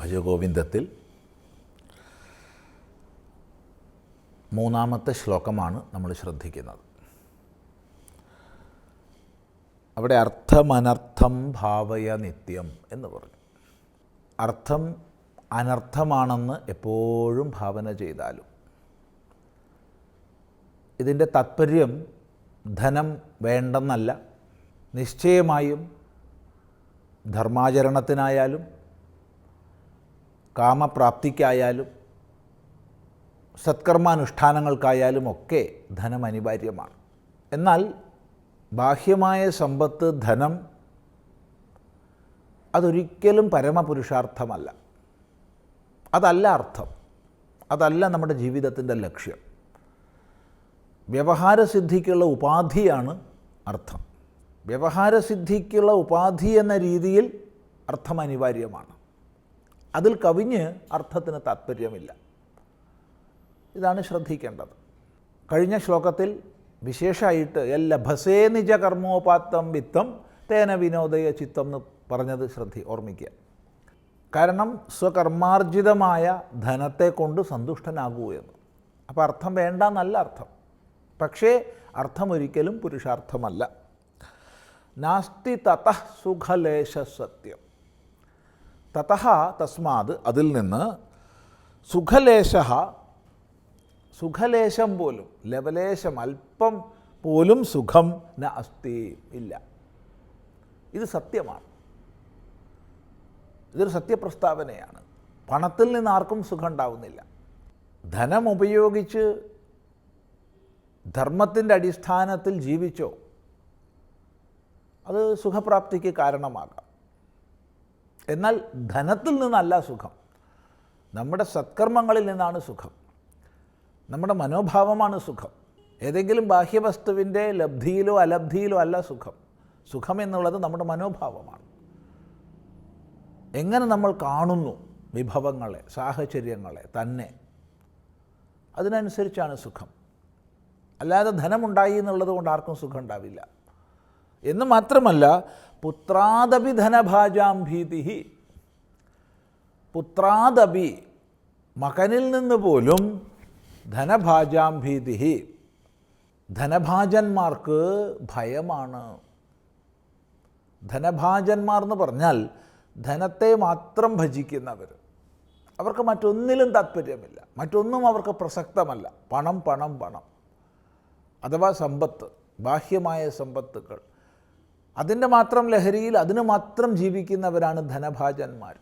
ഭജഗോവിന്ദത്തിൽ മൂന്നാമത്തെ ശ്ലോകമാണ് നമ്മൾ ശ്രദ്ധിക്കുന്നത്. അവിടെ അർത്ഥമനർത്ഥം ഭാവയ നിത്യം എന്ന് പറഞ്ഞു. അർത്ഥം അനർത്ഥമാണെന്ന് എപ്പോഴും ഭാവന ചെയ്താലും ഇതിൻ്റെ താത്പര്യം ധനം വേണ്ടെന്നല്ല. നിശ്ചയമായും ധർമാചരണത്തിനായാലും കാമപ്രാപ്തിക്കായാലും സത്കർമാനുഷ്ഠാനങ്ങൾക്കായാലും ഒക്കെ ധനം അനിവാര്യമാണ്. എന്നാൽ ബാഹ്യമായ സമ്പത്ത്, ധനം, അതൊരിക്കലും പരമപുരുഷാർത്ഥമല്ല. അതല്ല അർത്ഥം, അതല്ല നമ്മുടെ ജീവിതത്തിൻ്റെ ലക്ഷ്യം. വ്യവഹാരസിദ്ധിക്കുള്ള ഉപാധിയാണ് അർത്ഥം. വ്യവഹാരസിദ്ധിക്കുള്ള ഉപാധി എന്ന രീതിയിൽ അർത്ഥം അനിവാര്യമാണ്. അതിൽ കവിഞ്ഞ് അർത്ഥത്തിന് താത്പര്യമില്ല. ഇതാണ് ശ്രദ്ധിക്കേണ്ടത്. കഴിഞ്ഞ ശ്ലോകത്തിൽ വിശേഷമായിട്ട് ലഭസേ നിജ കർമ്മോപാത്തം വിത്തം തേന വിനോദയ ചിത്തം എന്ന് പറഞ്ഞത് ഓർമ്മിക്കുക. കാരണം സ്വകർമാർജിതമായ ധനത്തെ കൊണ്ട് സന്തുഷ്ടനാകൂ എന്ന്. അപ്പോൾ അർത്ഥം വേണ്ട എന്നല്ല അർത്ഥം. പക്ഷേ അർത്ഥമൊരിക്കലും പുരുഷാർത്ഥമല്ല. നാസ്തി തതഃ സുഖലേശ സത്യം. തതഃ തസ്മാത് അതിൽ നിന്ന് സുഖലേശ, സുഖലേശം പോലും, ലവലേശം, അല്പം പോലും സുഖം ന അസ്തി, ഇല്ല. ഇത് സത്യമാണ്. ഇതൊരു സത്യപ്രസ്താവനയാണ്. പണത്തിൽ നിന്ന് ആർക്കും സുഖം ഉണ്ടാവുന്നില്ല. ധനം ഉപയോഗിച്ച് ധർമ്മത്തിൻ്റെ അടിസ്ഥാനത്തിൽ ജീവിച്ചോ അത് സുഖപ്രാപ്തിക്ക് കാരണമാകാം. എന്നാൽ ധനത്തിൽ നിന്നല്ല സുഖം. നമ്മുടെ സത്കർമ്മങ്ങളിൽ നിന്നാണ് സുഖം. നമ്മുടെ മനോഭാവമാണ് സുഖം. ഏതെങ്കിലും ബാഹ്യവസ്തുവിൻ്റെ ലബ്ധിയിലോ അലബ്ധിയിലോ അല്ല സുഖം. സുഖം എന്നുള്ളത് നമ്മുടെ മനോഭാവമാണ്. എങ്ങനെ നമ്മൾ കാണുന്നു വിഭവങ്ങളെ, സാഹചര്യങ്ങളെ തന്നെ, അതിനനുസരിച്ചാണ് സുഖം. അല്ലാതെ ധനമുണ്ടായി എന്നുള്ളത് കൊണ്ട് ആർക്കും സുഖം ഉണ്ടാവില്ല. എന്ന് മാത്രമല്ല, പുത്രാദപി ധനഭാജാം ഭീതി. പുത്രാദപി, മകനിൽ നിന്ന് പോലും ധനഭാജാം ഭീതി. ധനഭാജന്മാർക്ക് ഭയമാണ്. ധനഭാജന്മാർ എന്ന് പറഞ്ഞാൽ ധനത്തെ മാത്രം ഭജിക്കുന്നവർ. അവർക്ക് മറ്റൊന്നിലും താല്പര്യമില്ല, മറ്റൊന്നും അവർക്ക് പ്രസക്തമല്ല. പണം പണം പണം, അഥവാ സമ്പത്ത്, ബാഹ്യമായ സമ്പത്തുകൾ, അതിൻ്റെ മാത്രം ലഹരിയിൽ അതിന് മാത്രം ജീവിക്കുന്നവരാണ് ധനഭാജന്മാർ.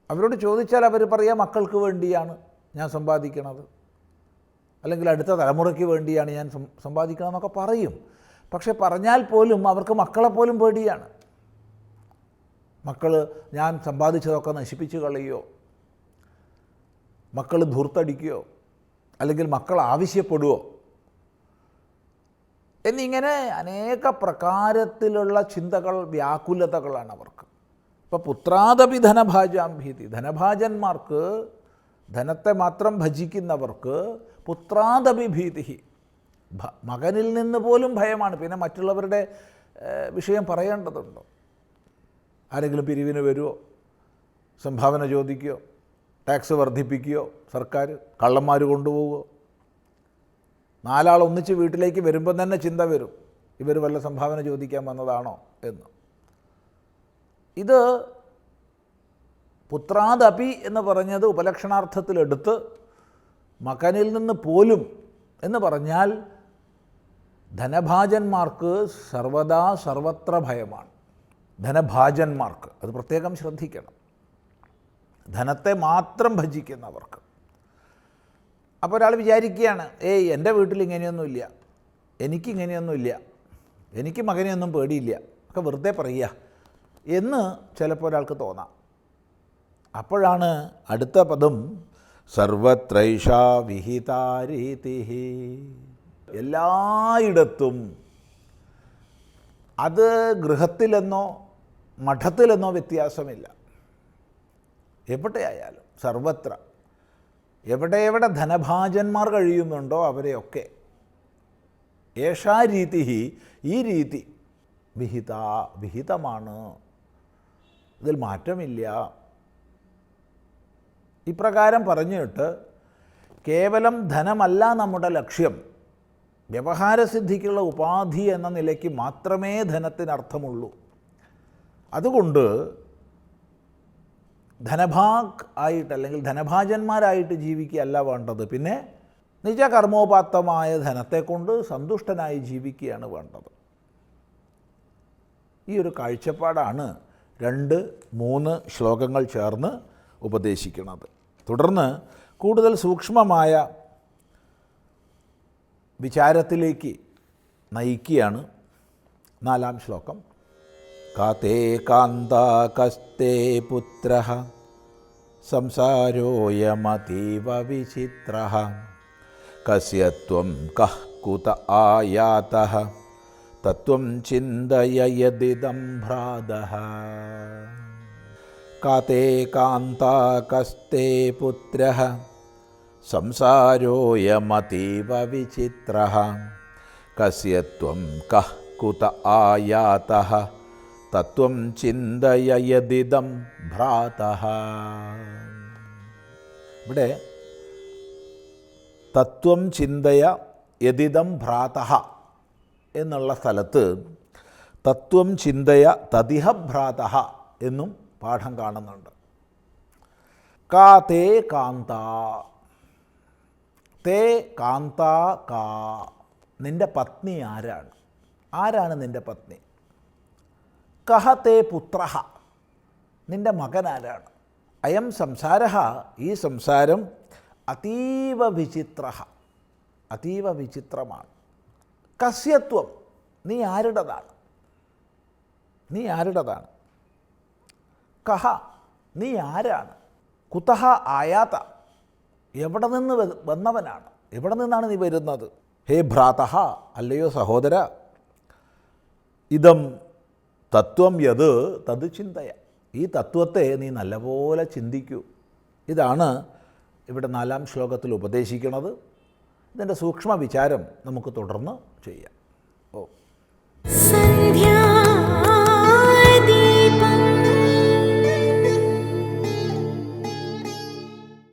അവരോട് ചോദിച്ചാൽ അവർ പറയുക മക്കൾക്ക് വേണ്ടിയാണ് ഞാൻ സമ്പാദിക്കണത്, അല്ലെങ്കിൽ അടുത്ത തലമുറയ്ക്ക് വേണ്ടിയാണ് ഞാൻ സമ്പാദിക്കണമെന്നൊക്കെ പറയും. പക്ഷെ പറഞ്ഞാൽ പോലും അവർക്ക് മക്കളെപ്പോലും പേടിയാണ്. മക്കൾ ഞാൻ സമ്പാദിച്ചതൊക്കെ നശിപ്പിച്ച് കളയുമോ, മക്കൾ ധൂർത്തടിക്കുകയോ, അല്ലെങ്കിൽ മക്കൾ ആവശ്യപ്പെടുമോ എന്നിങ്ങനെ അനേക പ്രകാരത്തിലുള്ള ചിന്തകൾ, വ്യാകുലതകളാണ് അവർക്ക്. ഇപ്പോൾ പുത്രാദപി ധനഭാജാം ഭീതി. ധനഭാജന്മാർക്ക്, ധനത്തെ മാത്രം ഭജിക്കുന്നവർക്ക് പുത്രാദപി ഭീതി, മകനിൽ നിന്ന് പോലും ഭയമാണ്. പിന്നെ മറ്റുള്ളവരുടെ വിഷയം പറയേണ്ടതുണ്ടോ? ആരെങ്കിലും പിരിവിന് വരുമോ, സംഭാവന ചോദിക്കുകയോ, ടാക്സ് വർദ്ധിപ്പിക്കുകയോ, സർക്കാർ കള്ളന്മാർ കൊണ്ടുപോകുമോ? നാലാൾ ഒന്നിച്ച് വീട്ടിലേക്ക് വരുമ്പം തന്നെ ചിന്ത വരും, ഇവർ വല്ല സംഭാവന ചോദിക്കാൻ വന്നതാണോ എന്ന്. ഇത് പുത്രാദപി എന്ന് പറഞ്ഞത് ഉപലക്ഷണാർത്ഥത്തിലെടുത്ത് മകനിൽ നിന്ന് പോലും എന്ന് പറഞ്ഞാൽ ധനഭാജന്മാർക്ക് സർവദാ സർവത്ര ഭയമാണ്. ധനഭാജന്മാർക്ക് അത് പ്രത്യേകം ശ്രദ്ധിക്കണം. ധനത്തെ മാത്രം ഭജിക്കുന്നവർക്ക്. അപ്പോൾ ഒരാൾ വിചാരിക്കുകയാണ്, എൻ്റെ വീട്ടിൽ ഇങ്ങനെയൊന്നുമില്ല, എനിക്കിങ്ങനെയൊന്നുമില്ല, എനിക്ക് മകനെയൊന്നും പേടിയില്ല, ഒക്കെ വെറുതെ പറയുക എന്ന് ചിലപ്പോൾ ഒരാൾക്ക് തോന്നാം. അപ്പോഴാണ് അടുത്ത പദം സർവത്രൈഷാ വിഹിതാരീതി. എല്ലായിടത്തും, അത് ഗൃഹത്തിലെന്നോ മഠത്തിലെന്നോ വ്യത്യാസമില്ല, എവിടെയായാലും സർവത്ര, എവിടെ ധനഭാജന്മാർ കഴിയുന്നുണ്ടോ അവരെയൊക്കെ ഏഷാ രീതി, ഈ രീതി വിഹിതമാണ്, ഇതിൽ മാറ്റമില്ല. ഇപ്രകാരം പറഞ്ഞിട്ട് കേവലം ധനമല്ല നമ്മുടെ ലക്ഷ്യം, വ്യവഹാരസിദ്ധിക്കുള്ള ഉപാധി എന്ന നിലയ്ക്ക് മാത്രമേ ധനത്തിനർത്ഥമുള്ളൂ. അതുകൊണ്ട് ധനഭാഗ് ആയിട്ട് അല്ലെങ്കിൽ ധനഭാജന്മാരായിട്ട് ജീവിക്കുകയല്ല വേണ്ടത്. പിന്നെ നിജകർമ്മോപാത്തമായ ധനത്തെക്കൊണ്ട് സന്തുഷ്ടനായി ജീവിക്കുകയാണ് വേണ്ടത്. ഈ ഒരു കാഴ്ചപ്പാടാണ് 2-3 ശ്ലോകങ്ങൾ ചേർന്ന് ഉപദേശിക്കുന്നത്. തുടർന്ന് കൂടുതൽ സൂക്ഷ്മമായ വിചാരത്തിലേക്ക് നയിക്കുകയാണ് 4-ാം ശ്ലോകം. കാതേ കാന്താകസ്തേ പുത്രഃ സംസാരോയമതീവ വിചിത്രഃ കസ്യ ത്വം കഃ കുത ആയാതഃ തത്വം ചിന്തയ യദിദം ഭ്രാതഃ. കാതേ കാന്താകസ്തേ പുത്രഃ സംസാരോയമതീവ വിചിത്രഃ കസ്യ ത്വം കഃ കുത ആയാതഃ തത്വം ചിന്തയ യദിദം ഭ്രാതഃ. ഇവിടെ തത്വം ചിന്തയ യദിദം ഭ്രാതഃ എന്നുള്ള സ്ഥലത്ത് തത്വം ചിന്തയ തദിഹ ഭ്രാതഃ എന്നും പാഠം കാണുന്നുണ്ട്. കാ തേ കാന്ത, തേ കാന്ത കാ, നിൻ്റെ പത്നി ആരാണ്? ആരാണ് നിൻ്റെ പത്നി? കഹ തേ പുത്രഃ, നിൻ്റെ മകൻ ആരാണ്? അയം സംസാരഃ, ഈ സംസാരം അതീവ വിചിത്രഃ, അതീവ വിചിത്രമാണ്. കസ്യത്വം, നീ ആരുടേതാണ്? നീ ആരുടേതാണ്? കഹ, നീ ആരാണ്? കുതഹ ആയാത, എവിടെ നിന്ന് വന്നവനാണ്? എവിടെ നിന്നാണ് നീ വരുന്നത്? ഹേ ഭ്രാതഃ, അല്ലയോ സഹോദര, ഇതം തത്വം യത് തത് ചിന്തയ, ഈ തത്വത്തെ നീ നല്ലപോലെ ചിന്തിക്കൂ. ഇതാണ് ഇവിടെ 4-ാം ശ്ലോകത്തിൽ ഉപദേശിക്കുന്നത്. ഇതിൻ്റെ സൂക്ഷ്മ വിചാരം നമുക്ക് തുടർന്ന് ചെയ്യാം. ഓ